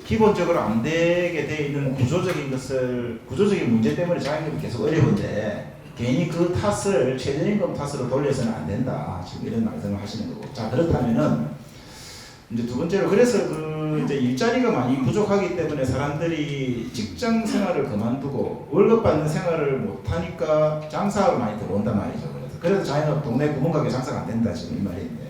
기본적으로 안 되게 돼 있는 구조적인 문제 때문에 자영업이 계속 어려운데 괜히 그 탓을 최저임금 탓으로 돌려서는 안 된다. 지금 이런 말씀을 하시는 거고. 자, 그렇다면은 이제 두 번째로 그래서 이제 일자리가 많이 부족하기 때문에 사람들이 직장 생활을 그만두고 월급 받는 생활을 못 하니까 장사를 많이 들어온단 말이죠. 그래서 자영업 동네 구멍가게 장사가 안 된다 지금 이 말인데.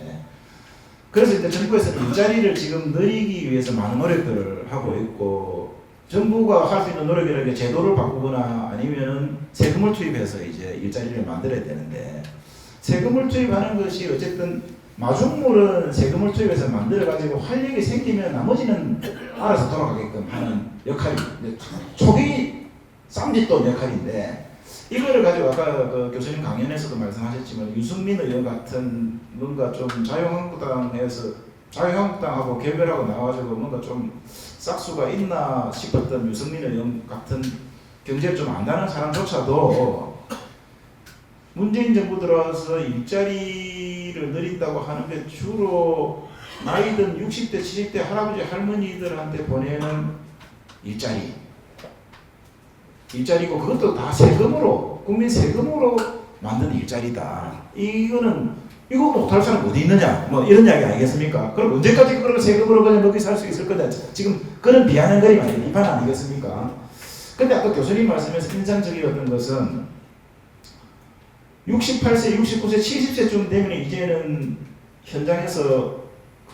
그래서 이제 정부에서 일자리를 지금 늘리기 위해서 많은 노력들을 하고 있고, 정부가 할 수 있는 노력이라는 게 제도를 바꾸거나 아니면 세금을 투입해서 이제 일자리를 만들어야 되는데, 세금을 투입하는 것이 어쨌든 마중물은 세금을 투입해서 만들어가지고 활력이 생기면 나머지는 알아서 돌아가게끔 하는 역할이, 초기 쌈짓돈 역할인데, 이거를 가지고 아까 그 교수님 강연에서도 말씀하셨지만 유승민 의원 같은 뭔가 좀 자유한국당하고 개별하고 나와가지고 뭔가 좀 싹수가 있나 싶었던 유승민 의원 같은 경제를 좀 안다는 사람조차도 문재인 정부 들어와서 일자리를 늘린다고 하는 게 주로 나이든 60대, 70대 할아버지, 할머니들한테 보내는 일자리고 그것도 다 세금으로, 국민 세금으로 만든 일자리다. 이거 못할 사람 어디 있느냐? 뭐 이런 이야기 아니겠습니까? 그럼 언제까지 그걸 세금으로 그냥 먹이 살 수 있을 거냐? 지금 그런 비아냥거림 아니 비판 아니겠습니까? 근데 아까 교수님 말씀에서 인상적이었던 것은 68세, 69세, 70세쯤 되면 이제는 현장에서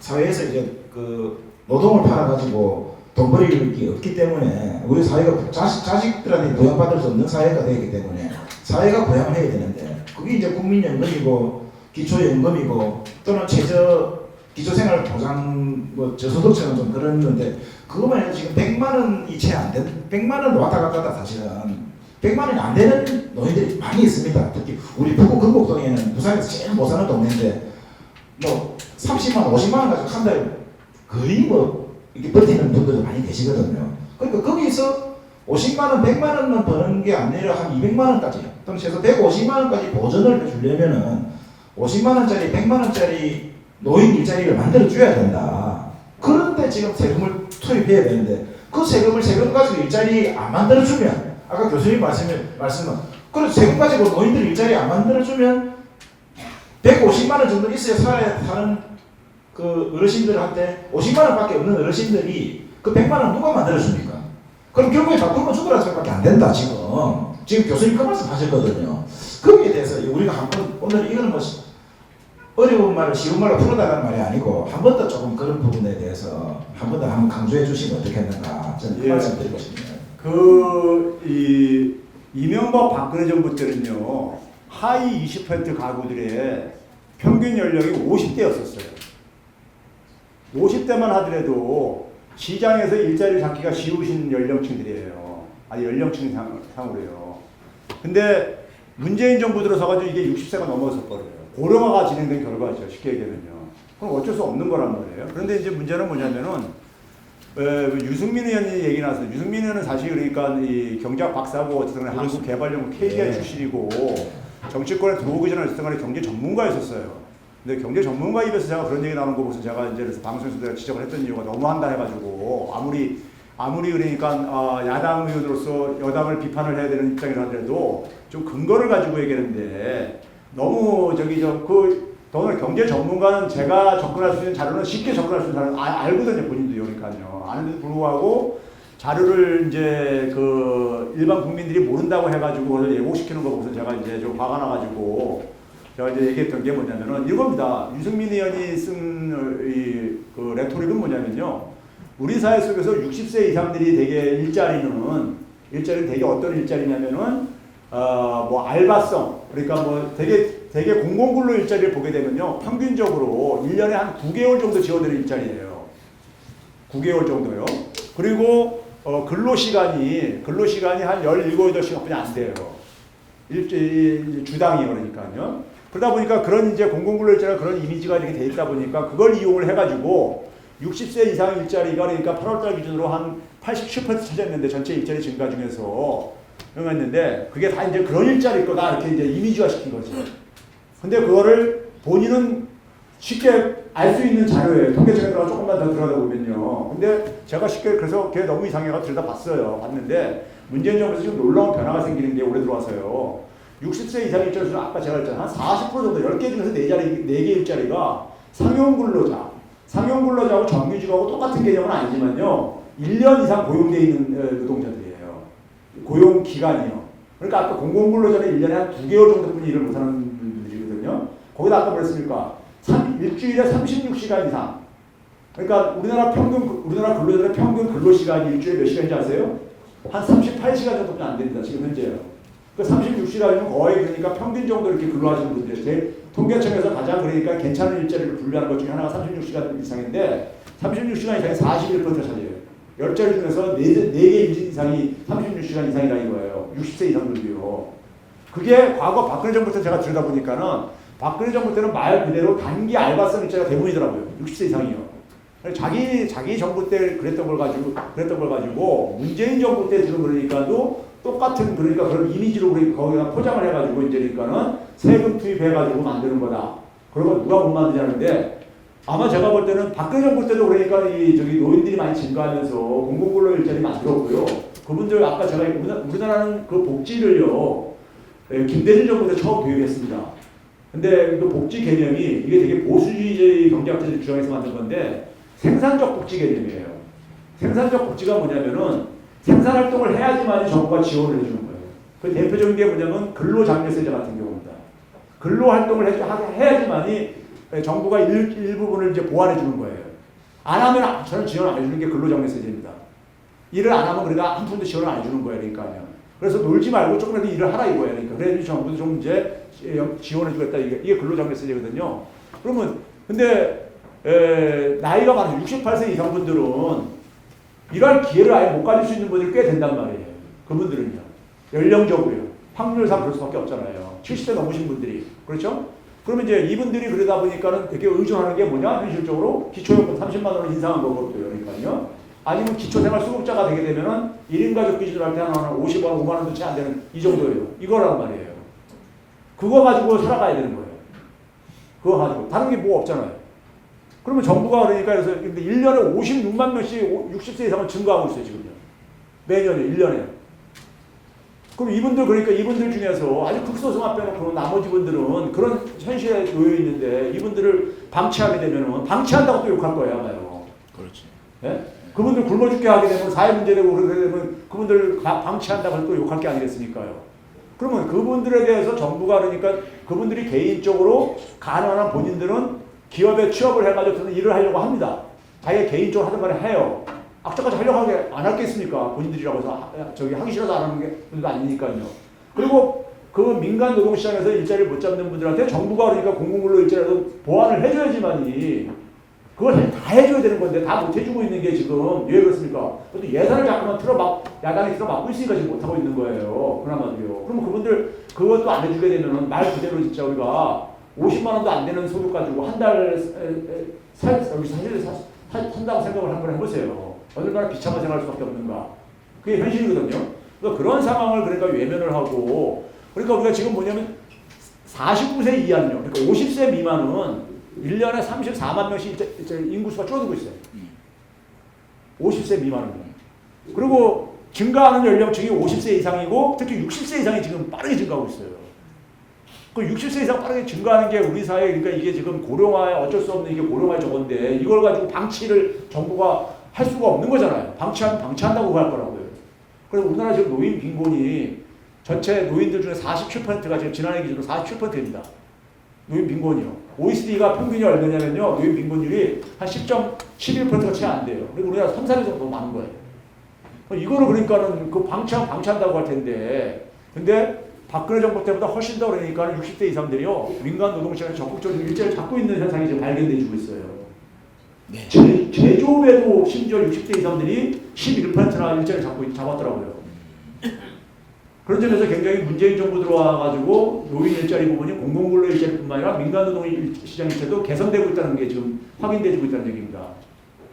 사회에서 이제 그 노동을 팔아가지고 돈 벌일 게 없기 때문에 우리 사회가 자식들한테 부양받을 수 없는 사회가 되기 때문에 사회가 부양을 해야 되는데 그게 이제 국민연금이고 기초연금이고 또는 기초생활보장 뭐 저소득층은 좀 그랬는데 그것만 해도 지금 100만 원이 채 안 되는 100만 원 왔다 갔다 하다 사실은 100만 원이 안 되는 노인들이 많이 있습니다. 특히 우리 북구 금곡동에는 부산에서 제일 못 사는 동네인데 뭐 30만 원, 50만 원 가지고 한 달에 거의 뭐 이렇게 버티는 분들도 많이 계시거든요. 그러니까 거기서 50만 원, 100만 원만 버는 게 아니라 한 200만 원까지 또는 최소 150만 원까지 보전을 해주려면은 50만 원짜리, 100만 원짜리 노인 일자리를 만들어 줘야 된다. 그런데 지금 세금을 투입해야 되는데 그 세금 가지고 일자리 안 만들어 주면 아까 교수님 말씀은 그래서 세금 가지고 노인들 일자리 안 만들어 주면 150만 원 정도 있어야 사는 그 어르신들한테 50만 원밖에 없는 어르신들이 그 100만 원 누가 만들어줍니까? 그럼 결국에 다 굶어 죽으라는 소리밖에 안 된다 지금 교수님 그 말씀 하셨거든요. 거기에 대해서 우리가 한번 오늘 이거는 뭐 어려운 말을 쉬운 말로 풀어달라는 말이 아니고 한 번 더 조금 그런 부분에 대해서 한 번 더 한번 강조해 주시면 어떻겠는가 저는 그 말씀 드리고 싶네요. 이명박 박근혜 정부 때는요 하위 20% 가구들의 평균 연령이 50대였었어요. 50대만 하더라도 시장에서 일자리를 잡기가 쉬우신 연령층들이에요. 아니 연령층 상으로요. 근데 문재인 정부 들어서가지고 이게 60세가 넘어서 버려요. 고령화가 진행된 결과죠. 쉽게 얘기하면요. 그럼 어쩔 수 없는 거란 말이에요. 그런데 이제 문제는 뭐냐면은 유승민 의원이 얘기 나왔어요. 유승민 의원은 사실 그러니까 이 경제학 박사고 어쨌든 한국개발연구 KDI 출신이고 정치권에 들어오기 전에 어쨌든 경제 전문가였었어요. 근데 경제 전문가 입에서 제가 그런 얘기 나오는 거 보고서 제가 이제 그래서 방송에서 내가 지적을 했던 이유가 너무한다 해가지고 아무리 그러니까 야당 의원으로서 여당을 비판을 해야 되는 입장이라 하더라도 좀 근거를 가지고 얘기하는데 너무 더는 경제 전문가는 제가 접근할 수 있는 자료는 쉽게 접근할 수 있는 자료는 알거든요. 본인도 그러니까요. 아는데도 불구하고 자료를 이제 그 일반 국민들이 모른다고 해가지고 그걸 예고시키는 거 보고서 제가 이제 좀 화가 나가지고 제가 이제 얘기했던 게 뭐냐면은 이겁니다. 유승민 의원이 쓴 그 레토릭은 뭐냐면요. 우리 사회 속에서 60세 이상들이 되게 일자리는 되게 어떤 일자리냐면은 뭐 알바성 그러니까 뭐 되게 공공근로 일자리를 보게 되면요. 평균적으로 1년에 한 9개월 정도 지원되는 일자리예요. 9개월 정도요. 그리고 근로시간이 한 17, 8시간뿐이 안 돼요. 주당이 그러니까요. 그러다 보니까 그런 이제 공공근로 일자리가 그런 이미지가 이렇게 돼 있다 보니까 그걸 이용을 해가지고 60세 이상 일자리가 그러니까 8월달 기준으로 한 87% 찾았는데 전체 일자리 증가 중에서 했는데 그게 다 이제 그런 일자리일 거다 이렇게 이제 이미지화 시킨 거죠. 근데 그거를 본인은 쉽게 알 수 있는 자료예요. 통계청에 들어가 조금만 더 들어가다 보면요. 근데 제가 쉽게 그래서 걔 너무 이상해가 들여다봤어요. 봤는데 문재인 정부에서 지금 놀라운 변화가 생기는 게 올해 들어와서요. 60세 이상 일자리 수는 아까 제가 했잖아요. 한 40% 정도 10개 중에서 4개 일자리가 상용 근로자. 상용 근로자하고 정규직하고 똑같은 개념은 아니지만요. 1년 이상 고용되어 있는 노동자들이에요. 고용 기간이요. 그러니까 아까 공공근로자는 1년에 한 2개월 정도뿐이 일을 못하는 분들이거든요. 거기다 아까 뭐랬습니까? 일주일에 36시간 이상. 그러니까 우리나라 근로자들의 평균 근로시간이 일주일에 몇 시간인지 아세요? 한 38시간 정도밖에 안 됩니다. 지금 현재요. 그 36시간이면 거의 그러니까 평균 정도 이렇게 근로하시는 분들이에요. 제 통계청에서 가장 그러니까 괜찮은 일자리를 분류하는 것 중에 하나가 36시간 이상인데 36시간 이상이 41%를 차지해요. 10자리 중에서 4개 이상이 36시간 이상이라 이거예요. 60세 이상들도요. 그게 과거 박근혜 정부 때 제가 들여다보니까는 박근혜 정부 때는 말 그대로 단기 알바성 일자리가 대부분이더라고요. 60세 이상이요. 자기 정부 때 그랬던 걸 가지고 문재인 정부 때 지금 그러니까도 똑같은 그러니까 그런 이미지로 우리 거기다 포장을 해가지고 이제 그러니까는 세금 투입해가지고 만드는 거다. 그러고 누가 못 만드냐는데 아마 제가 볼 때는 박근혜 정부 때도 그러니까 저기 노인들이 많이 증가하면서 공공근로 일자리 만들었고요. 그분들 아까 제가 우리나라는 그 복지를요 김대중 정부 때 처음 도입했습니다. 근데 그 복지 개념이 이게 되게 보수주의 경제학자들이 주장해서 만든 건데 생산적 복지 개념이에요. 생산적 복지가 뭐냐면은 생산활동을 해야지만 정부가 지원을 해주는 거예요. 그 대표적인 게 뭐냐면 근로장려세제 같은 경우입니다. 근로활동을 해야지만이 정부가 일부분을 이제 보완해 주는 거예요. 안 하면 저는 지원 안 해주는 게 근로장려세제입니다. 일을 안 하면 그러니까 한 푼도 지원을 안 해주는 거예요. 그러니까요. 그래서 놀지 말고 조금이라도 일을 하라 이거예요. 그러니까 그래야지 정부도 좀 이제 지원해 주겠다. 이게 근로장려세제거든요. 그러면 근데 나이가 많은 68세 이상 분들은 일할 기회를 아예 못 가질 수 있는 분들이 꽤 된단 말이에요. 그분들은요. 연령적으로요. 확률상 그럴 수밖에 없잖아요. 70세 넘으신 분들이. 그렇죠? 그러면 이제 이분들이 그러다 보니까는 되게 의존하는 게 뭐냐? 현실적으로 기초연금 30만 원을 인상한 거거든요. 그러니까요. 아니면 기초생활수급자가 되게 되면은 1인 가족 기준으로 할 때 한 50원, 5만 원도 채 안 되는 이 정도예요. 이거란 말이에요. 그거 가지고 살아가야 되는 거예요. 그거 가지고. 다른 게 뭐 없잖아요. 그러면 정부가 그러니까 그래서 근데 1년에 56만 명씩 60세 이상은 증가하고 있어요, 지금요. 매년에 1년에. 그럼 이분들 그러니까 이분들 중에서 아주 극소수만 빼놓고 나머지 분들은 그런 현실에 놓여 있는데 이분들을 방치하게 되면은 방치한다고 또 욕할 거예요, 아마요. 그렇지. 예? 그분들 굶어 죽게 하게 되면 사회 문제 되고 그러게 되면 그분들 방치한다고 해서 또 욕할 게 아니겠습니까요? 그러면 그분들에 대해서 정부가 그러니까 그분들이 개인적으로 가능한 본인들은 기업에 취업을 해가지고 일을 하려고 합니다. 자기가 개인적으로 하던 간에 해요. 악착같이 하려고 하게 안 할 게 있습니까? 본인들이라고 해서 저기 하기 싫어서 안 하는 게 분들도 아니니까요. 그리고 그 민간 노동시장에서 일자리를 못 잡는 분들한테 정부가 그러니까 공공근로 일자리라도 보완을 해줘야지만이 그걸 다 해줘야 되는 건데 다 못 해주고 있는 게 지금 왜 그렇습니까? 또 예산을 자꾸만 야당이 틀어막고 있으니까 지금 못하고 있는 거예요. 그나마도요. 그러면 그분들 그것도 안 해주게 되면은 말 그대로 진짜 우리가 50만 원도 안 되는 소득 가지고 한 달 산다고 생각을 한번 해보세요. 얼마나 비참한 생활할 수밖에 없는가. 그게 현실이거든요. 그러니까 그런 상황을 그러니까 외면을 하고 그러니까 우리가 지금 뭐냐면 49세 이하는요. 그러니까 50세 미만은 1년에 34만 명씩 인구수가 줄어들고 있어요. 50세 미만은요. 그리고 증가하는 연령층이 50세 이상이고 특히 60세 이상이 지금 빠르게 증가하고 있어요. 그 60세 이상 빠르게 증가하는 게 우리 사회 그러니까 이게 지금 고령화에 어쩔 수 없는 이게 고령화의 저건데 이걸 가지고 방치를 정부가 할 수가 없는 거잖아요. 방치한다고 할 거라고요. 그래서 우리나라 지금 노인 빈곤이 전체 노인들 중에 47%가 지금 지난해 기준으로 47%입니다. 노인 빈곤이요. OECD가 평균이 얼마냐면요. 노인 빈곤율이 한 10.11%가 채 안 돼요. 그리고 우리나라 3, 4배 정도 많은 거예요. 이거를 그러니까는 그 방치한다고 할 텐데 근데 박근혜 정부 때보다 훨씬 더 그러니까 60대 이상들이요. 민간 노동시장에 적극적으로 일자리를 잡고 있는 현상이 지금 발견되고 있어요. 네. 제조업에도 심지어 60대 이상들이 11%나 일자리를 잡았더라고요. 그런 점에서 굉장히 문재인 정부 들어와가지고 노인 일자리 부분이 공공근로 일자리뿐만 아니라 민간 노동 시장 일자리도 개선되고 있다는 게 지금 확인되고 있다는 얘기입니다.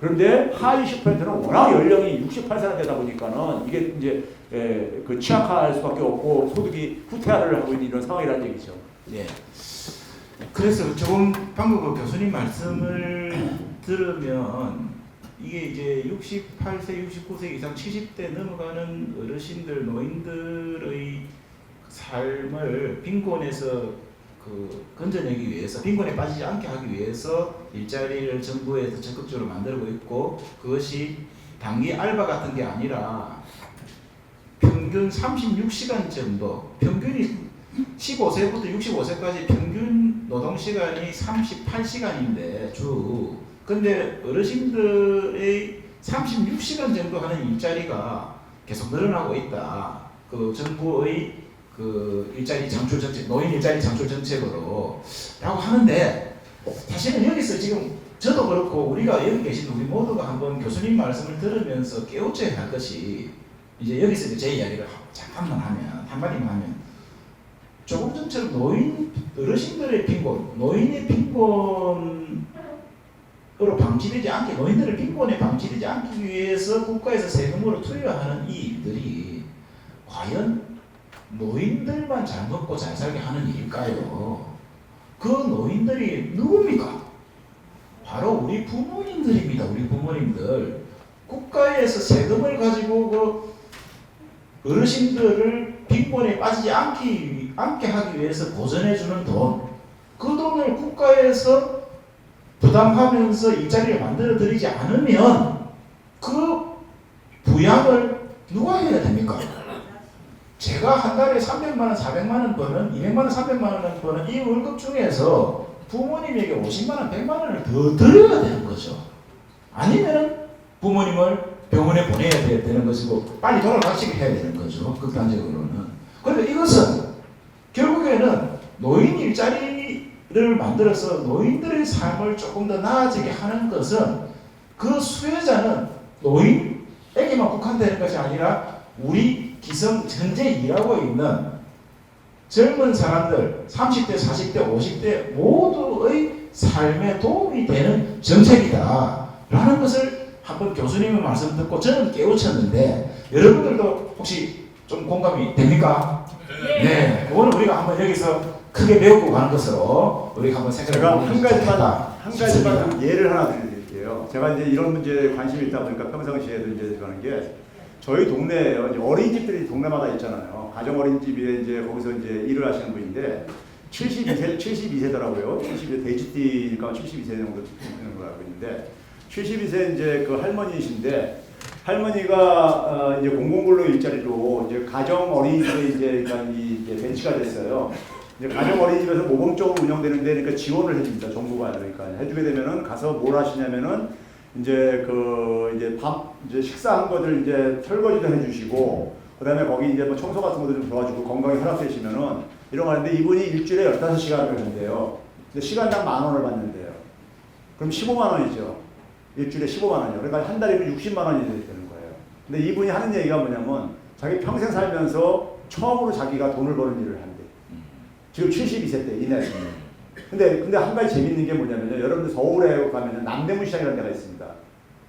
그런데 하위 10%는 워낙 연령이 68세나 되다 보니까는 이게 이제 그 취약할 수밖에 없고 소득이 후퇴를 하고 있는 이런 상황이라는 얘기죠. 예. 그래서 조금 방금 그 교수님 말씀을 들으면 이게 이제 68세, 69세 이상 70대 넘어가는 어르신들, 노인들의 삶을 빈곤에서 건져내기 위해서, 빈곤에 빠지지 않게 하기 위해서 일자리를 정부에서 적극적으로 만들고 있고, 그것이 단기 알바 같은 게 아니라 평균 36시간 정도, 평균이 15세부터 65세까지 평균 노동시간이 38시간인데 주. 근데 어르신들의 36시간 정도 하는 일자리가 계속 늘어나고 있다. 그 정부의 그 일자리 창출 정책, 노인 일자리 창출 정책으로 라고 하는데, 사실은 여기서 지금 저도 그렇고 우리가 여기 계신 우리 모두가 한번 교수님 말씀을 들으면서 깨우쳐야 할 것이, 이제 여기서 이제 제 이야기를 잠깐만 하면, 한마디만 하면, 조금 전처럼 어르신들의 빈곤, 노인의 빈곤으로 방치되지 않게, 노인들의 빈곤에 방치되지 않기 위해서 국가에서 세금으로 투여하는 이 일들이 과연 노인들만 잘 먹고 잘 살게 하는 일일까요? 그 노인들이 누굽니까? 바로 우리 부모님들입니다. 우리 부모님들. 국가에서 세금을 가지고 그 어르신들을 빈곤에 빠지지 않게 하기 위해서 보전해주는 돈, 그 돈을 국가에서 부담하면서 일자리를 만들어 드리지 않으면 그 부양을 누가 해야 됩니까? 제가 한 달에 300만 원, 400만 원 버는, 200만 원, 300만 원 버는 이 월급 중에서 부모님에게 50만 원, 100만 원을 더 드려야 되는 거죠. 아니면 부모님을 병원에 보내야 되는 것이고 빨리 돌아가시게 해야 되는 거죠. 극단적으로는. 그런데 이것은 결국에는 노인 일자리를 만들어서 노인들의 삶을 조금 더 나아지게 하는 것은, 그 수혜자는 노인에게만 국한되는 것이 아니라 우리 현재 일하고 있는 젊은 사람들, 30대, 40대, 50대 모두의 삶에 도움이 되는 정책이다 라는 것을 한번 교수님의 말씀 듣고 저는 깨우쳤는데, 여러분들도 혹시 좀 공감이 됩니까? 네. 그거는 우리가 한번 여기서 크게 배우고 가는 것으로 우리가 한번 생각해 제가 보면 한 가지만 좀 예를 하나 드릴게요. 제가 이제 이런 문제에 관심이 있다 보니까 평상시에도 이제 들어가는 게, 저희 동네에 어린이집들이 동네마다 있잖아요. 가정 어린이집에 이제 거기서 이제 일을 하시는 분인데 72세더라고요. 72세 돼지띠니까 72세 정도 되는 걸 알고 있는데, 72세 이제 그 할머니이신데, 할머니가 이제 공공근로 일자리로 이제 가정 어린이집에 이제 그러니까 이제 배치가 됐어요. 이제 가정 어린이집에서 모범적으로 운영되는데, 그러니까 지원을 해줍니다. 정부가. 그러니까 해주게 되면은 가서 뭘 하시냐면은 이제 이제 식사한 것들 이제 설거지도 해주시고, 그다음에 거기 이제 뭐 청소 같은 것도 좀 도와주고, 건강에 혈압되시면은 이런 거 하는데, 이분이 일주일에 15시간을 한대요. 근데 시간당 10,000원을 받는데요. 그럼 15만 원이죠. 일주일에 15만 원이요. 그러니까 한 달이면 60만 원이 되는 거예요. 근데 이분이 하는 얘기가 뭐냐면, 자기 평생 살면서 처음으로 자기가 돈을 버는 일을 한대. 지금 72세 때 이 나이에. 근데 한 가지 재밌는 게 뭐냐면요. 여러분들 서울에 가면은 남대문 시장이라는 데가 있습니다.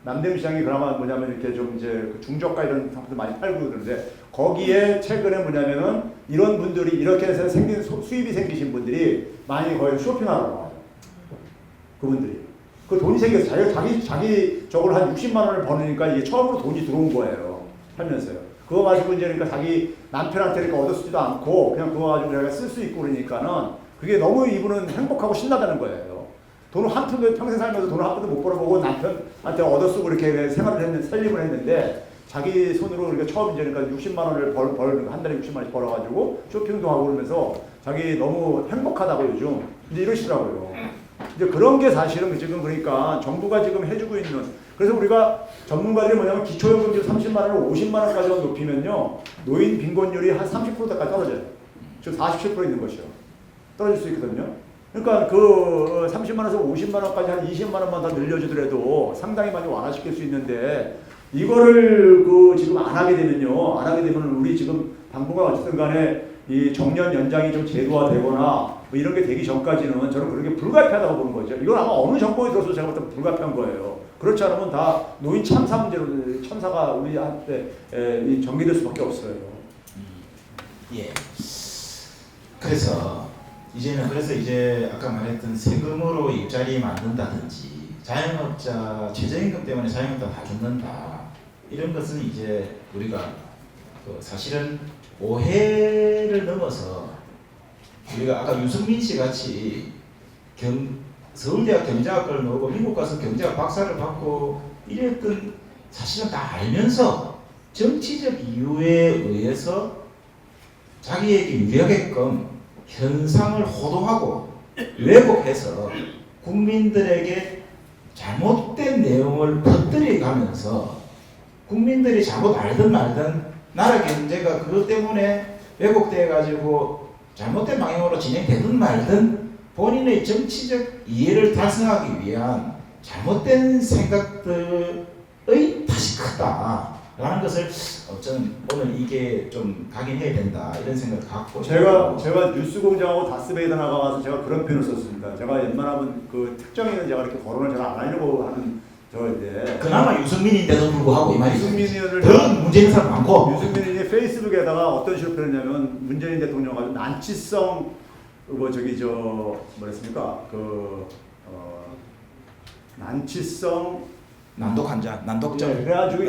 남대문 시장이 그나마 뭐냐면 이렇게 좀 이제 중저가 이런 상품들 많이 팔고 그러는데, 거기에 최근에 뭐냐면은 이런 분들이 이렇게 해서 생긴 수입이 생기신 분들이 많이 거의 쇼핑하러 와요. 그분들이. 그 돈이 생겨서 자기 저걸 한 60만 원을 버니까 이게 처음으로 돈이 들어온 거예요. 살면서요. 그거 가지고 이제 그러니까 자기 남편한테 이렇게 얻어쓰지도 않고 그냥 그거 가지고 내가 쓸 수 있고 그러니까는 그게 너무 이분은 행복하고 신나다는 거예요. 돈을 한 푼도 평생 살면서 돈을 한 푼도 못 벌어보고 남편한테 얻어쓰고 이렇게 살림을 했는데, 자기 손으로 그러니까 처음 이제 그러니까 60만 원을 한 달에 60만 원씩 벌어가지고 쇼핑도 하고 그러면서 자기 너무 행복하다고 요즘 이제 이러시더라고요. 이제 그런 게 사실은 지금 그러니까 정부가 지금 해주고 있는, 그래서 우리가 전문가들이 뭐냐면 기초연금 지금 30만 원을 50만 원까지 높이면요, 노인 빈곤율이 한 30%까지 떨어져요. 지금 47% 있는 것이요. 떨어질 수 있거든요. 그러니까 그 30만 원에서 50만 원까지 한 20만 원만 더 늘려주더라도 상당히 많이 완화시킬 수 있는데, 이거를 지금 안 하게 되면 우리 지금 당분간 어쨌든 간에 이 정년 연장이 좀 제도화되거나 뭐 이런 게 되기 전까지는 저는 그런 게 불가피하다고 보는 거죠. 이건 아마 어느 정권에 들어서 제가 볼 때 불가피한 거예요. 그렇지 않으면 다 노인 참사 문제로 참사가 우리한테 전개될 수밖에 없어요. 예. 그래서 이제는 그래서 이제 아까 말했던 세금으로 일자리 만든다든지 자영업자 최저임금 때문에 자영업자 다 죽는다 이런 것은 이제 우리가 사실은 오해를 넘어서 우리가 아까 유승민 씨 같이 서울대학 경제학과를 나오고 미국 가서 경제학 박사를 받고 이랬던 사실은 다 알면서 정치적 이유에 의해서 자기에게 유리하게끔 현상을 호도하고 왜곡해서 국민들에게 잘못된 내용을 퍼뜨려 가면서 국민들이 잘못 알든 말든 나라 경제가 그것 때문에 왜곡돼 가지고 잘못된 방향으로 진행되든 말든 본인의 정치적 이해를 달성하기 위한 잘못된 생각들의 탓이 크다라는 것을 저는 오늘 이게 좀 각인해야 된다 이런 생각을 갖고 제가 뉴스공장하고 다스베이더 나가서 제가 그런 표현을 썼습니다. 제가 웬만하면 그 특정인은 제가 이렇게 거론을 잘 안 하려고 하는 저인데 그나마 유승민인데도 불구하고 이 말이 유승민 의원을 더 문제 있는 사람 많고 유승민이 페이스북에다가 어떤 식으로 표현했냐면 문재인 대통령 가지고 난치성 뭐랬습니까 난치성 난독 환자, 난독증. 네, 그래가지고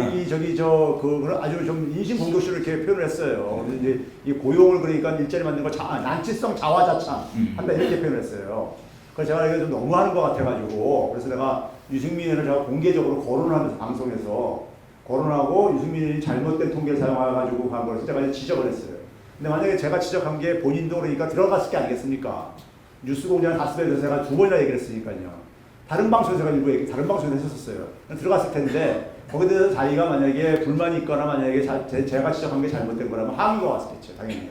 아주 좀 인신 공격식으로 이렇게 표현을 했어요. 근데 이제 이 고용을 그러니까 일자리 만드는 거 난치성 자화자찬 한다 이렇게 표현을 했어요. 그래서 제가 이게 좀 너무하는 것 같아가지고 그래서 내가 유승민을 제가 공개적으로 거론하면서 방송에서 거론하고 유승민이 잘못된 통계를 사용해가지고 한 거라서 제가 이제 지적을 했어요. 근데 만약에 제가 지적한 게 본인도 그러니까 들어갔을 게 아니겠습니까? 뉴스공장 다스베이더에서 제가 2번이나 얘기를 했으니까요. 다른 방송에서 제가 다른 방송에서 했었어요. 들어갔을 텐데 거기에 대해서 자기가 만약에 불만이 있거나 만약에 제가 지적한 게 잘못된 거라면 항의가 왔었겠죠. 당연히요.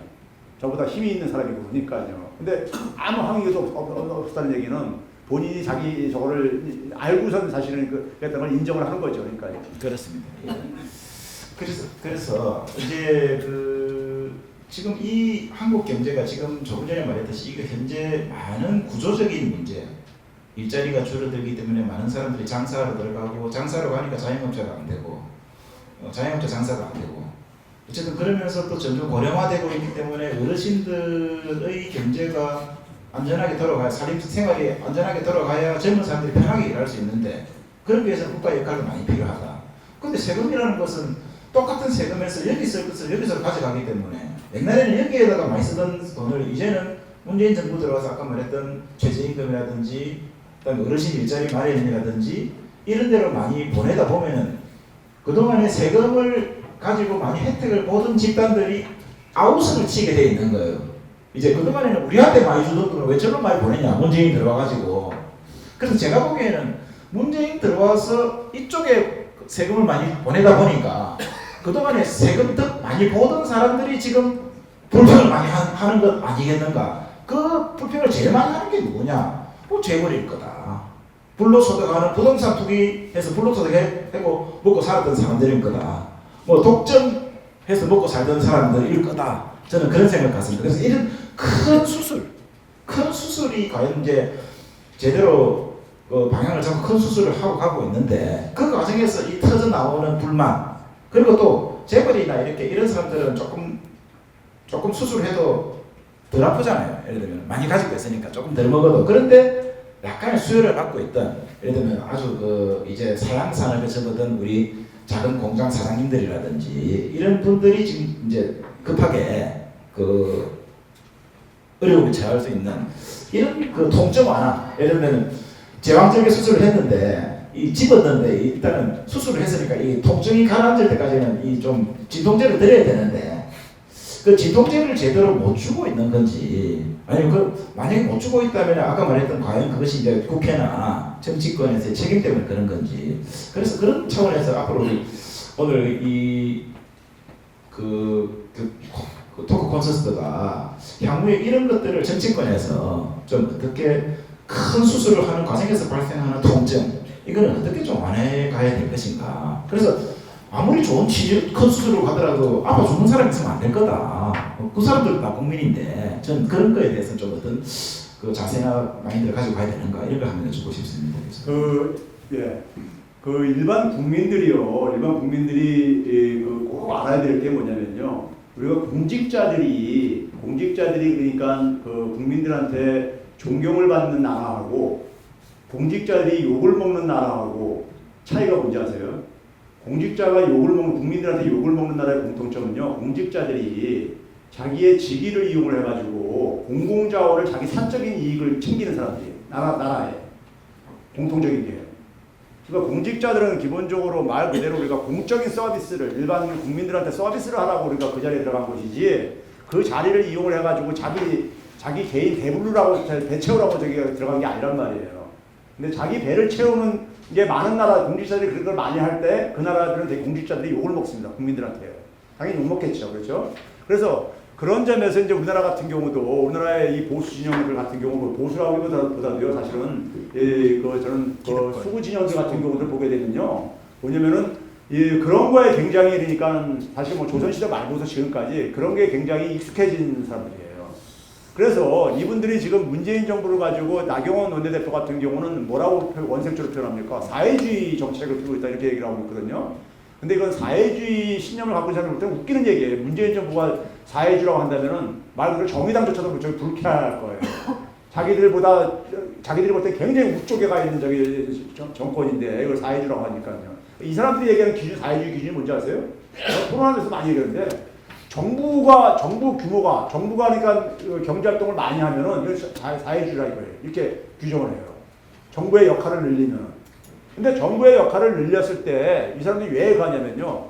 저보다 힘이 있는 사람이고 그러니까요. 근데 아무 항의도 없었다는 얘기는 본인이 자기 저거를 알고선 사실은 그랬던 걸 인정을 하는 거죠. 그러니까요. 그렇습니다. 예. 그래서 이제 지금 이 한국 경제가 지금 조금 전에 말했듯이 이게 현재 많은 구조적인 문제, 일자리가 줄어들기 때문에 많은 사람들이 장사하러 들어가고 장사로 가니까 자영업자가 안 되고 자영업자 장사가 안 되고 어쨌든 그러면서 또 점점 고령화되고 있기 때문에 어르신들의 경제가 안전하게 돌아가야 생활이 안전하게 돌아가야 젊은 사람들이 편하게 일할 수 있는데 그런 위해서 국가 역할도 많이 필요하다. 그런데 세금이라는 것은 똑같은 세금에서 여기 쓸 것을 여기서 가져가기 때문에 옛날에는 여기에다가 많이 쓰던 돈을 이제는 문재인 정부 들어와서 아까 말했던 최저임금이라든지 그다음에 어르신 일자리 마련이라든지 이런 데로 많이 보내다 보면은 그동안에 세금을 가지고 많이 혜택을 보던 집단들이 아우성을 치게 돼 있는 거예요. 이제 그동안에는 우리한테 많이 주던 돈을 왜 저런 많이 보내냐 문재인 들어와가지고. 그래서 제가 보기에는 문재인 들어와서 이쪽에 세금을 많이 보내다 보니까 그동안에 세금 더 많이 보던 사람들이 지금 불평을 많이 하는 것 아니겠는가. 그 불평을 제일 많이 하는 게 누구냐. 재벌일 거다. 불로소득하는 부동산 투기해서 불로소득하고 먹고 살았던 사람들일 거다. 독점해서 먹고 살던 사람들일 거다. 저는 그런 생각 같습니다. 그래서 이런 큰 수술이 과연 이제 제대로 방향을 잡고 큰 수술을 하고 가고 있는데 그 과정에서 이 터져 나오는 불만 그리고 또 재벌이나 이런 사람들은 조금 수술해도 덜 아프잖아요. 예를 들면 많이 가지고 있으니까 조금 덜 먹어도 그런데 약간의 수혈을 받고 있던 예를 들면 아주 이제 사양산업에 접어든 우리 작은 공장 사장님들이라든지 이런 분들이 지금 이제 급하게 어려움을 처할 수 있는 이런 통증 완화 예를 들면 제왕절개 수술을 했는데 집었는데 일단은 수술을 했으니까 이 통증이 가라앉을 때까지는 이 좀 진통제를 드려야 되는데 그 진통제를 제대로 못 주고 있는 건지 아니면 만약에 못 주고 있다면 아까 말했던 과연 그것이 이제 국회나 정치권에서의 책임 때문에 그런 건지 그래서 그런 차원에서 앞으로 오늘 토크 콘서트가 향후에 이런 것들을 정치권에서 좀 어떻게 큰 수술을 하는 과정에서 발생하는 통증 이거는 어떻게 좀 완화해 가야 될 것인가. 그래서 아무리 좋은 큰 수술을 하더라도 아파 죽는 사람이 있으면 안 될 거다. 그 사람들은 다 국민인데 저는 그런 거에 대해서 좀 어떤 자세나 마인드를 가지고 가야 되는가 이런 걸 한번 여쭙고 싶습니다. 일반 국민들이 꼭 알아야 될 게 뭐냐면요. 우리가 공직자들이 공직자들이 그러니까 그 국민들한테 존경을 받는 나라하고 공직자들이 욕을 먹는 나라하고 차이가 뭔지 아세요? 공직자가 욕을 먹는 국민들한테 욕을 먹는 나라의 공통점은요. 공직자들이 자기의 직위를 이용을 해가지고 공공자원을 자기 사적인 이익을 챙기는 사람들이에요. 나라에 공통적인 게. 그러니까 공직자들은 기본적으로 말 그대로 우리가 공적인 서비스를 일반 국민들한테 서비스를 하라고 우리가 그 자리에 들어간 것이지 그 자리를 이용을 해가지고 자기 개인 배부르라고 배 채우라고 저기 들어간 게 아니란 말이에요. 근데 자기 배를 채우는 게 많은 나라 공직자들이 그런 걸 많이 할 때 그 나라들은 되게 공직자들이 욕을 먹습니다. 국민들한테요. 당연히 욕 먹겠죠. 그렇죠? 그래서 그런 점에서 이제 우리나라 같은 경우도 우리나라의 이 보수 진영들 같은 경우 보수라기보다도요 사실은 저는 수구 진영들 같은 경우를 보게 되면요 뭐냐면은 그런 거에 굉장히 그러니까 사실 뭐 조선시대 말고서 지금까지 그런 게 굉장히 익숙해진 사람들이에요. 그래서 이분들이 지금 문재인 정부를 가지고 나경원 원내대표 같은 경우는 뭐라고 원색조로 표현합니까? 사회주의 정책을 펴고 있다 이렇게 얘기를 하고 있거든요. 근데 이건 사회주의 신념을 갖고 있는 사람들 때문에 웃기는 얘기예요. 문재인 정부가 사회주의라고 한다면은 말 그대로 정의당조차도 저기 불쾌할 거예요. 자기들이 볼 때 굉장히 우쪽에 가 있는 저기 정권인데 이걸 사회주의라고 하니까요. 이 사람들이 얘기하는 기준, 사회주의 기준이 뭔지 아세요? 토론하면서 많이 얘기하는데 정부 규모가 정부가 그러니까 경제 활동을 많이 하면은 이걸 사회주의라 이거예요. 이렇게 규정을 해요. 정부의 역할을 늘리면. 근데 정부의 역할을 늘렸을 때 이 사람들이 왜 가냐면요.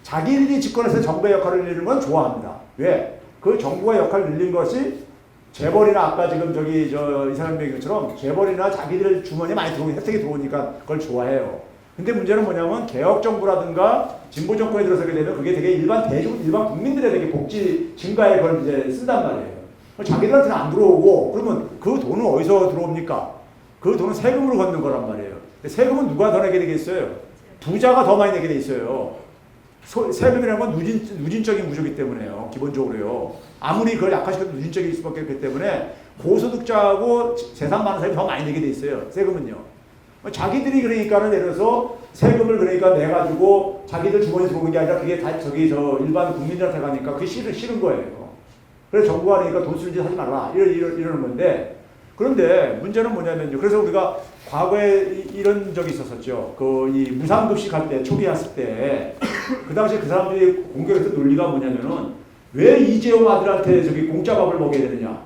자기들이 집권해서 정부의 역할을 늘리는 건 좋아합니다. 왜? 그 정부의 역할을 늘린 것이 재벌이나 아까 지금 이 사람 얘기 것처럼 재벌이나 자기들 주머니에 많이 혜택이 들어오니까 그걸 좋아해요. 근데 문제는 뭐냐면 개혁 정부라든가 진보 정권이 들어서게 되면 그게 되게 일반 국민들의 되게 복지 증가에 그걸 이제 쓴단 말이에요. 자기들한테는 안 들어오고 그러면 그 돈은 어디서 들어옵니까? 그 돈은 세금으로 걷는 거란 말이에요. 세금은 누가 더 내게 되겠어요? 부자가 더 많이 내게 돼 있어요. 세금이라는 건 누진적인 구조이기 때문에요. 기본적으로요. 아무리 그걸 약화시켜도 누진적일 수밖에 없기 때문에 고소득자하고 재산 많은 사람이 더 많이 내게 돼 있어요. 세금은요. 자기들이 그러니까는 예를 들어서 세금을 그러니까 내가지고 자기들 주머니에 들어오는 게 아니라 그게 다 일반 국민들한테 가니까 그게 싫은 거예요. 그래서 정부가 그러니까 돈 쓰는 짓 하지 말라. 이러는 건데 그런데 문제는 뭐냐면요. 그래서 우리가 과거에 이런 적이 있었었죠. 이 무상급식 할 때, 초기 했을 때, 그 당시에 그 사람들이 공격했던 논리가 뭐냐면은, 왜 이재용 아들한테 공짜 밥을 먹여야 되느냐.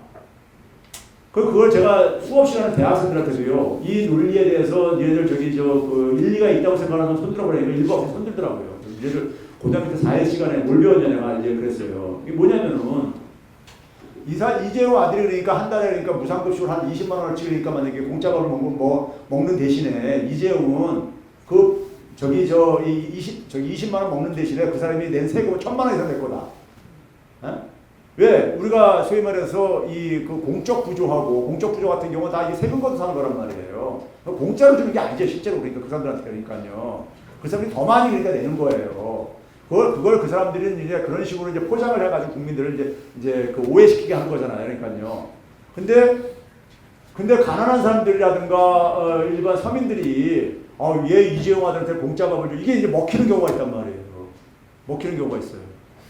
그걸 제가 수없이 하는 대학생들한테도요, 이 논리에 대해서 얘들 일리가 있다고 생각하는 손 들어보니까 일부 없이 손 들더라고요. 얘들 고등학교 때 4회 시간에 뭘 배웠냐 내가 이제 그랬어요. 이게 뭐냐면은, 이재용 아들이 그러니까 한 달에 그러니까 무상급식으로 한 20만 원을 찍으니까 만약에 공짜밥을 먹는 대신에 이재용은 20만 원 먹는 대신에 그 사람이 낸 세금은 1,000만 원 이상 낼 거다. 에? 왜? 우리가 소위 말해서 그 공적 부조 같은 경우는 다 이 세금 걷어 사는 거란 말이에요. 공짜로 주는 게 아니죠, 실제로. 그러니까 그 사람들한테 그러니까요. 그 사람이 더 많이 그러니까 내는 거예요. 그걸 그 사람들은 이제 그런 식으로 이제 포장을 해가지고 국민들을 이제 오해시키게 하는 거잖아요. 그러니까요. 근데 가난한 사람들이라든가 일반 서민들이 얘 이재용 아들한테 공짜밥을 줘. 이게 이제 먹히는 경우가 있단 말이에요. 먹히는 경우가 있어요.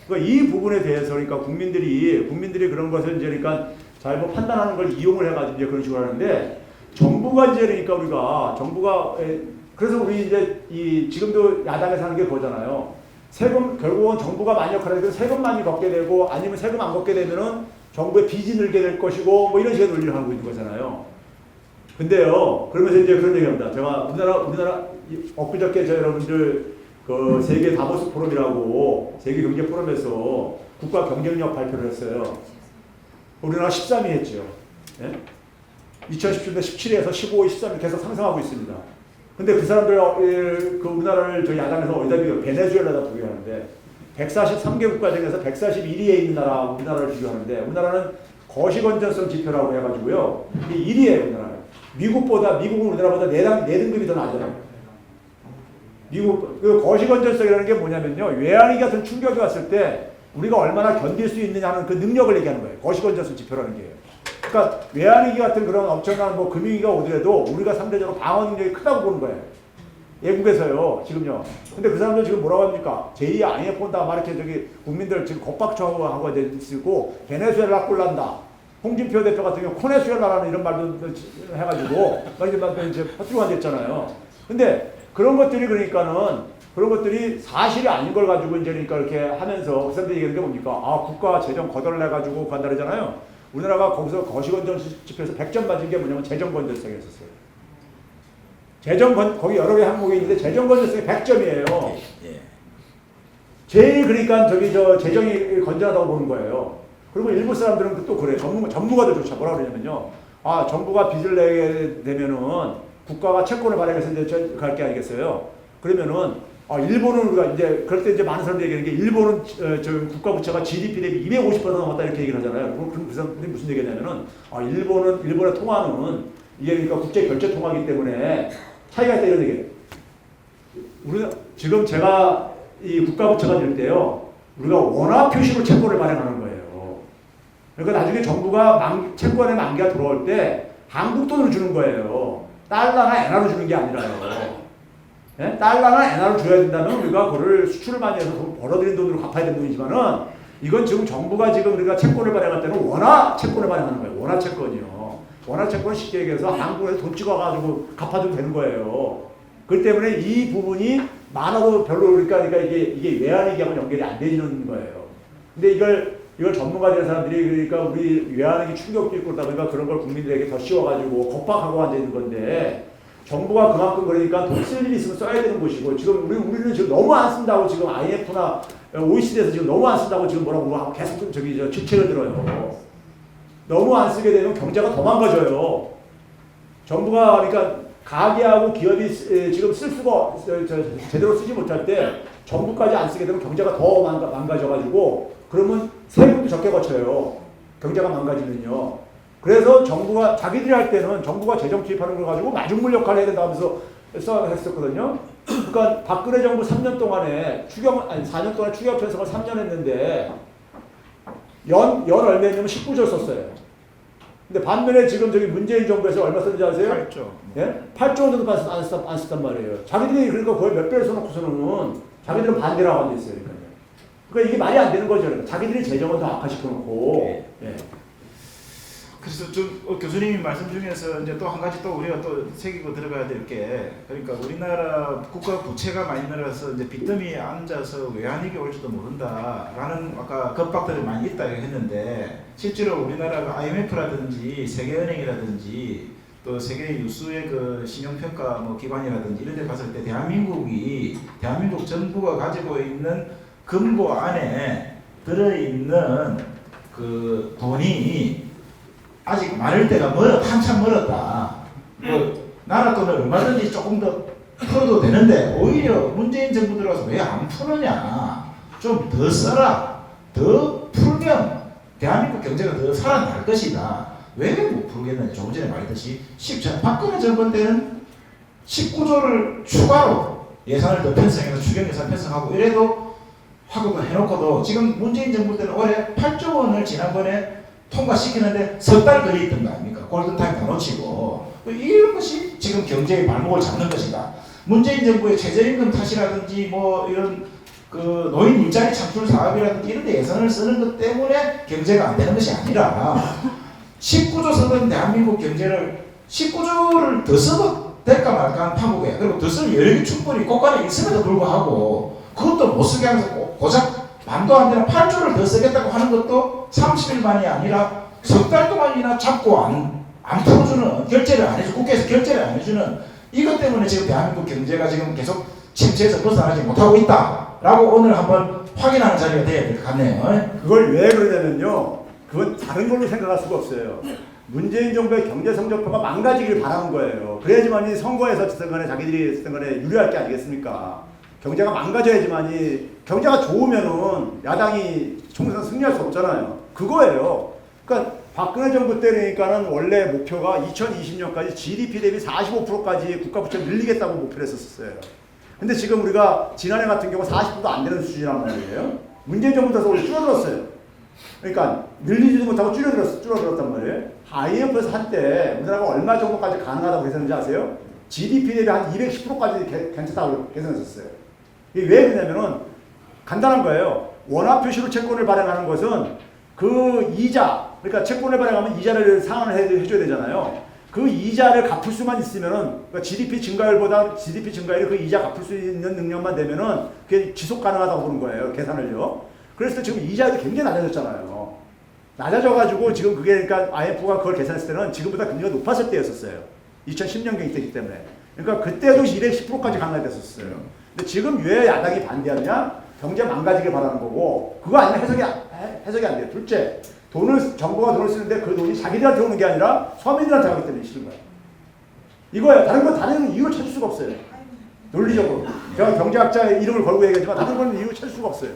그러니까 이 부분에 대해서 그러니까 국민들이 그런 것을 이제 그러니까 잘못 판단하는 걸 이용을 해가지고 이제 그런 식으로 하는데 정부가 이제 그러니까 그래서 우리 이제 지금도 야당에서 하는 게 그거잖아요. 세금 결국은 정부가 많이 역할을 해도 세금 많이 걷게 되고 아니면 세금 안 걷게 되면은 정부의 빚이 늘게 될 것이고 뭐 이런 식의 논리를 하고 있는 거잖아요. 근데요 그러면서 이제 그런 얘기합니다. 제가 우리나라 엊그저께 여러분들 세계 다보스 포럼이라고 세계 경제 포럼에서 국가 경쟁력 발표를 했어요. 우리나라 13위 했죠. 예? 2017년 17위에서 15위, 13위 계속 상승하고 있습니다. 근데 그 사람들 우리나라를 야당에서 어디다 비교 베네수엘라다 비교하는데 143개 국가 중에서 141위에 있는 나라 우리나라를 비교하는데 우리나라는 거시건전성 지표라고 해가지고요. 이게 1위예요. 우리나라. 미국은 우리나라보다 4등급이 더 낮아요. 미국 거시건전성이라는 게 뭐냐면요. 외환위 같은 충격이 왔을 때 우리가 얼마나 견딜 수 있느냐 하는 그 능력을 얘기하는 거예요. 거시건전성 지표라는 게. 그러니까 외환위기 같은 그런 엄청난 금융위기가 오더라도 우리가 상대적으로 방어 능력이 크다고 보는 거예요. 외국에서요, 지금요. 근데 그 사람들 지금 뭐라고 합니까? 제2 IMF 온다, 막 이렇게 저기 국민들 지금 겁박초하고 하고 있고, 베네수엘라 꼴난다. 홍준표 대표 같은 경우 코네수엘라라는 이런 말도 해가지고, 막 이제 퍼뜨리고 앉았잖아요. 근데 그런 것들이 그러니까는 그런 것들이 사실이 아닌 걸 가지고 이제 그러니까 이렇게 하면서 그 사람들이 얘기하는 게 뭡니까? 아, 국가 재정 거덜 내가지고 간다 그러잖아요. 우리나라가 거기서 거시건전 지표에서 100점 받은 게 뭐냐면 재정 건전성이었었어요. 거기 여러 개 항목이 있는데 재정 건전성이 100점이에요. 제일 그러니까 재정이 건전하다고 보는 거예요. 그리고 일부 사람들은 또 그래요. 전문가들조차 뭐라 그러냐면요. 아, 정부가 빚을 내게 되면은 국가가 채권을 발행해서 이제 갈 게 아니겠어요. 그러면은 일본은 우리가 이제 그럴 때 이제 많은 사람들이 얘기하는 게 일본은 국가 부채가 GDP 대비 250% 넘었다 이렇게 얘기를 하잖아요. 그럼 그 사람들이 무슨 얘기냐면은 일본의 통화는 이게 그러니까 국제 결제 통화이기 때문에 차이가 있다 이런 얘기예요. 우리가 지금 제가 이 국가 부채가 될 때요. 우리가 원화 표시로 채권을 발행하는 거예요. 그러니까 나중에 정부가 채권의 만기가 들어올 때 한국 돈으로 주는 거예요. 달러나 엔화로 주는 게 아니라요. 예? 달러나 엔화를 줘야 된다면 우리가 그거를 수출을 많이 해서 벌어들인 돈으로 갚아야 되는 돈이지만은 이건 지금 정부가 지금 우리가 채권을 발행할 때는 원화 채권을 발행하는 거예요. 원화 채권이요. 원화 채권 쉽게 얘기해서 한국에서 돈 찍어가지고 갚아도 되는 거예요. 그렇기 때문에 이 부분이 많아도 별로 그러니까 이게 외환위기하고 연결이 안 되는 거예요. 근데 이걸 전문가들 사람들이 그러니까 우리 외환위기 충격도 있고 그러다 보니까 그런 걸 국민들에게 더 씌워가지고 겁박하고 앉아 있는 건데. 정부가 그만큼 그러니까 돈 쓸 일이 있으면 써야 되는 것이고 지금 우리는 지금 너무 안 쓴다고 지금 IMF나 OECD에서 지금 너무 안 쓴다고 지금 뭐라고 계속 질책을 들어요. 너무 안 쓰게 되면 경제가 더 망가져요. 정부가 그러니까 가계하고 기업이 지금 쓸 수가 제대로 쓰지 못할 때 정부까지 안 쓰게 되면 경제가 더 망가져가지고 그러면 세금도 적게 거쳐요. 경제가 망가지면요. 그래서 정부가 자기들이 할 때는 정부가 재정 투입하는 걸 가지고 마중물 역할을 해야 된다 하면서 했었거든요. 그러니까 박근혜 정부 3년 동안에 4년 동안 추경 편성을 3년 했는데 연 얼마냐면 19조 썼어요. 근데 반면에 지금 문재인 정부에서 얼마 썼는지 아세요? 8조. 예? 8조 정도 안 썼단 말이에요. 자기들이 그러니까 거의 몇 배를 써놓고서는 자기들은 반대라고 하고 있어요. 그러니까 이게 말이 안 되는 거죠. 자기들이 재정을 더 악화시켜놓고. 예. 그래서 좀 교수님이 말씀 중에서 이제 또 한 가지 또 우리가 또 새기고 들어가야 될 게 그러니까 우리나라 국가 부채가 많이 늘어서 이제 빚더미에 앉아서 외환위기 올지도 모른다라는 아까 겁박들이 많이 있다 했는데 실제로 우리나라가 IMF라든지 세계은행이라든지 또 세계 유수의 그 신용평가 뭐 기관이라든지 이런 데 갔을 때 대한민국 정부가 가지고 있는 금고 안에 들어있는 그 돈이 아직 많을 때가 한참 멀었다. 나라 돈을 얼마든지 조금 더 풀어도 되는데 오히려 문재인 정부 들어와서 왜 안 푸느냐. 좀 더 써라. 더 풀면 대한민국 경제가 더 살아날 것이다. 왜 못 풀겠느냐. 조금 전에 말했듯이 박근혜 정권 때는 19조를 추가로 예산을 더 편성해서 추경 예산 편성하고 이래도 확보를 해놓고도 지금 문재인 정부 때는 올해 8조 원을 지난번에 통과시키는데 석 달 걸려있던 거 아닙니까? 골든타임 다 놓치고 이런 것이 지금 경제의 발목을 잡는 것이다. 문재인 정부의 최저임금 탓이라든지 뭐 이런 그 노인 일자리 창출 사업이라든지 이런 데 예산을 쓰는 것 때문에 경제가 안 되는 것이 아니라 19조 쓰던 대한민국 경제를 19조를 더 써도 될까 말까 하는 파국에 그리고 더 쓸 여력이 충분히 곳간에 있음에도 불구하고 그것도 못 쓰게 하면서 고작 반도 안 되는 8조를 더 쓰겠다고 하는 것도 30일만이 아니라 석 달 동안이나 잡고 안 풀어주는 결제를 안 해주고 국회에서 결제를 안 해주는 이것 때문에 지금 대한민국 경제가 지금 계속 침체에서 벗어나지 못하고 있다라고 오늘 한번 확인하는 자리가 돼야 될 것 같네요. 그걸 왜 그러냐면요. 그건 다른 걸로 생각할 수가 없어요. 문재인 정부의 경제 성적표가 망가지길 바라는 거예요. 그래야지만이 선거에서 어쨌든 간에 자기들이 어쨌든 간에 유리할 게 아니겠습니까? 경제가 망가져야지만이 경제가 좋으면은 야당이 총선 승리할 수 없잖아요. 그거예요. 그러니까 박근혜 정부 때 그러니까는 원래 목표가 2020년까지 GDP 대비 45%까지 국가 부채를 늘리겠다고 목표를 했었어요. 근데 지금 우리가 지난해 같은 경우 40%도 안 되는 수준이란 말이에요. 문재인 정부 들어서 오히려 줄어들었어요. 그러니까 늘리지도 못하고 줄어들었단 말이에요. IMF에서 한때 우리나라가 얼마 정도까지 가능하다고 했었는지 아세요? GDP 대비 한 210%까지 괜찮다고 계산했었어요. 이게 왜 그러냐면은 간단한 거예요. 원화 표시로 채권을 발행하는 것은 그 이자, 그러니까 채권을 발행하면 이자를 상환을 해줘야 되잖아요. 그 이자를 갚을 수만 있으면은, 그러니까 GDP 증가율보다 GDP 증가율이 그 이자 갚을 수 있는 능력만 되면은 그게 지속 가능하다고 보는 거예요. 계산을요. 그래서 지금 이자도 굉장히 낮아졌잖아요. 낮아져가지고 지금 그게 그러니까 IMF가 그걸 계산했을 때는 지금보다 금리가 높았을 때였었어요. 2010년경이 때기 때문에. 그러니까 그때도 210%까지 강화됐었어요. 근데 지금 왜 야당이 반대하냐? 경제 망가지게 바라는 거고, 그거 아니면 해석이 안 돼요. 둘째, 정부가 돈을 쓰는데 그 돈이 자기들한테 오는 게 아니라 서민들한테 가기 때문에 싫은 거예요. 이거예요. 다른 이유를 찾을 수가 없어요. 논리적으로. 제가 경제학자의 이름을 걸고 얘기하지만 다른 건 이유 찾을 수가 없어요.